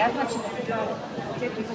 Ja znači da se dao 4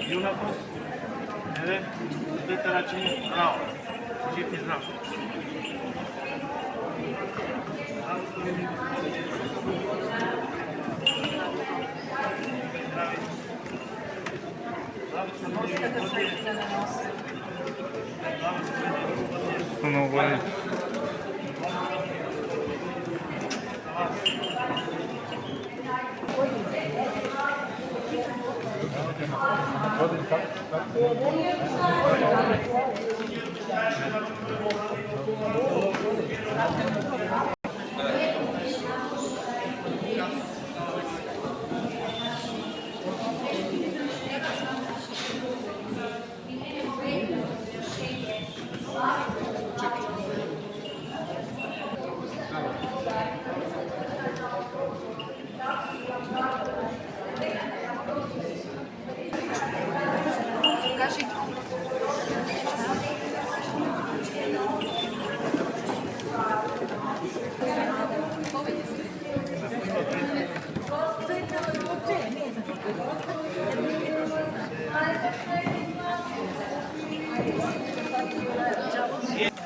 Junakos, evet, Betaraç'ın bravo, ciddi bravo. Много е.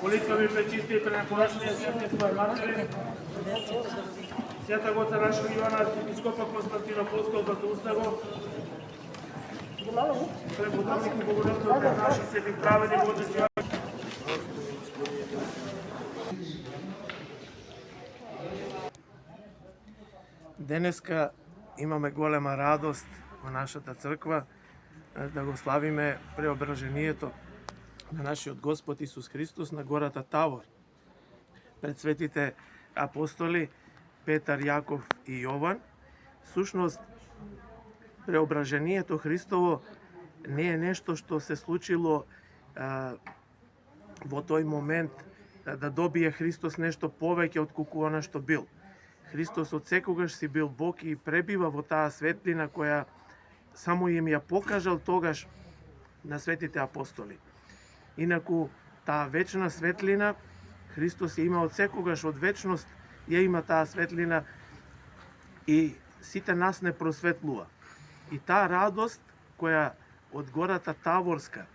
Молитва ви пречисти и пренапорачни свети своje матери, Свята Гоца нашего Ивана, епископа Константинополского, като уставо, преподобник и богословен наши свети праведни Божи. Денеска имаме голема радост во нашата црква да го славиме преображението на нашиот Господ Исус Христос на гората Тавор. Пред светите апостоли Петар, Јаков и Јован. Сушност, преображението Христово не е нешто што се случило во тој момент да добие Христос нешто повеќе од колку она што бил. Христос од секогаш си бил Бог и пребива во таа светлина која само им ја покажал тогаш на светите апостоли. Инаку, таа вечна светлина, Христос ја има од секогаш, од вечност ја има таа светлина и сите нас не просветлува. И таа радост која од гората Таворска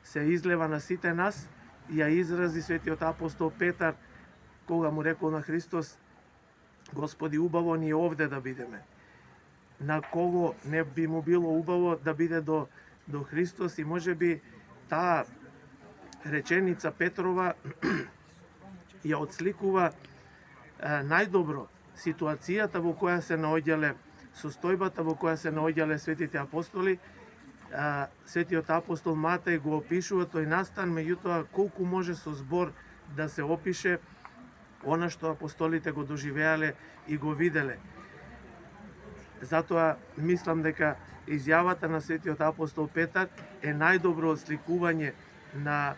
се излева на сите нас, ја изрази светиот апостол Петар, кога му рекол на Христос: Господи, убаво ни овде да бидеме. На кого не би му било убаво да биде до Христос, и може би таа реченица Петрова ја отсликува најдобро ситуацијата во која се наоѓале, состојбата во која се наоѓале светите апостоли. Светиот апостол Матеј го опишува тој настан, меѓутоа колку може со збор да се опише, она што апостолите го доживеале и го виделе. Затоа мислам дека изјавата на светиот апостол Петар е најдобро осликување на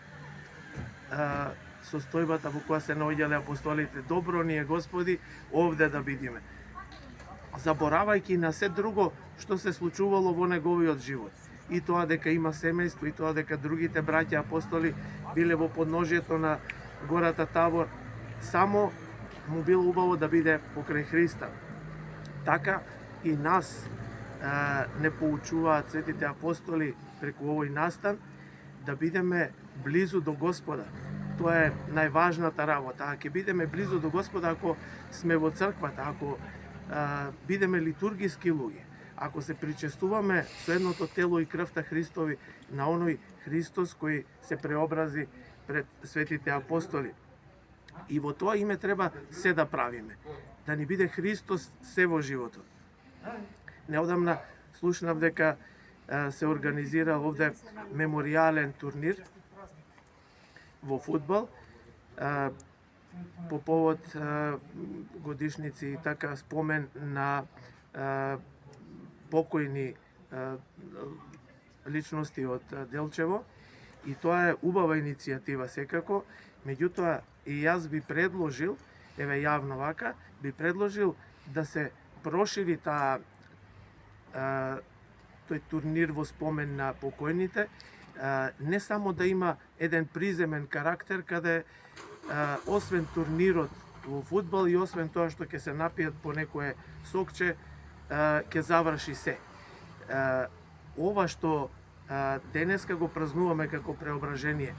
состојбата во која се наоѓале апостолите. Добро ни е, Господи, овде да бидиме. Заборавајќи на се друго што се случувало во неговиот живот. И тоа дека има семејство, и тоа дека другите браќа апостоли биле во подножието на гората Тавор, само му било убаво да биде покрај Христа. Така и нас не поучуваат светите апостоли преку овој настан да бидеме близу до Господа. Тоа е најважната работа. Ако ќе бидеме близу до Господа, ако сме во црквата, ако бидеме литургиски луѓе, ако се причестуваме со едното тело и крвта Христови на оној Христос кој се преобрази пред светите апостоли. И во тоа име треба се да правиме. Да ни биде Христос се во животот. Неодамна слушнав дека се организира овде меморијален турнир во фудбал по повод годишници и така спомен на покојни личности од Делчево, и тоа е убава иницијатива секако. Меѓутоа и јас би предложил, еве јавно вака, би предложил да се прошири тој турнир во спомен на покојните, не само да има еден приземен карактер каде освен турнирот во фудбал и освен тоа што ќе се напијат по некое сокче, ќе заврши се. Ова што денеска го празнуваме како преображение,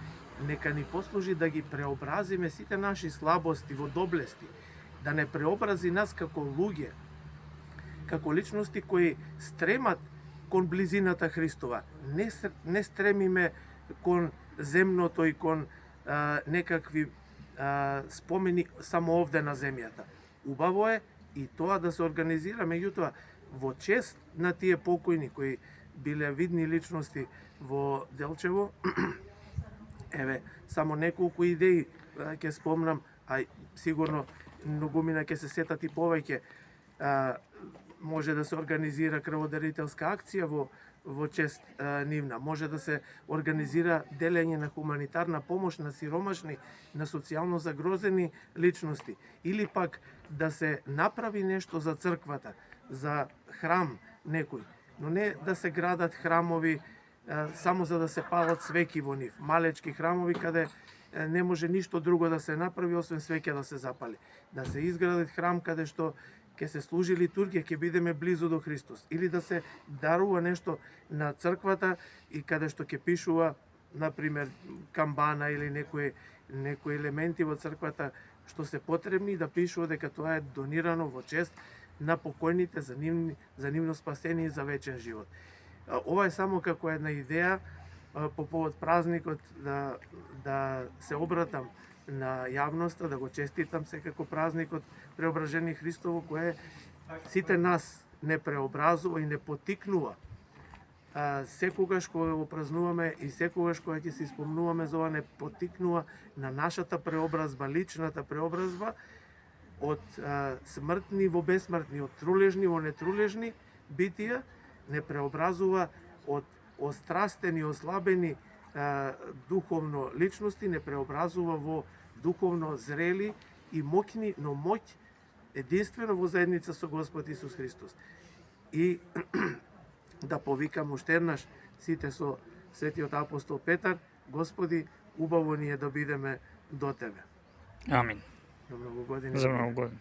нека ни послужи да ги преобразиме сите наши слабости во доблести, да не преобрази нас како луѓе, како личности кои стремат кон близината Христова. Не стремиме кон земното и кон некакви спомени само овде на земјата. Убаво е и тоа да се организира, меѓутоа во чест на тие покојни кои биле видни личности во Делчево. Еве, само неколку идеи ќе спомнам, а сигурно многумина ќе се сетат и повеќе. Може да се организира крводарителска акција во чест нивна. Може да се организира делење на хуманитарна помош на сиромашни, на социјално загрозени личности. Или пак да се направи нешто за црквата, за храм некој. Но не да се градат храмови само за да се палат свеќи во нив. Малечки храмови каде не може ништо друго да се направи, освен свеќа да се запали. Да се изградат храм каде што ќе се служи литургија, ќе бидеме близу до Христос. Или да се дарува нешто на црквата и каде што ќе пишува, например, камбана или некои елементи во црквата што се потребни, да пишува дека тоа е донирано во чест на покојните за нивно спасение и за вечен живот. Ова е само како една идеја по повод празникот да се обратам на јавноста, да го честитам секако празникот Преображение Христово, кое сите нас не преобразува и не потикнува. Секогаш кога го празнуваме и секогаш кога ќе се спомнуваме за ова, не потикнува на нашата преобразба, личната преобразба од смртни во бесмртни, од трулежни во нетрулежни битија, не преобразува од острастени, ослабени духовно личности, не преобразува во духовно зрели и моќни, но моќ единствено во заедница со Господ Исус Христос. И да повикам уште еднаш сите со светиот апостол Петар: Господи, убаво ни е да бидеме до Тебе. Амин. За многу години. За многу години.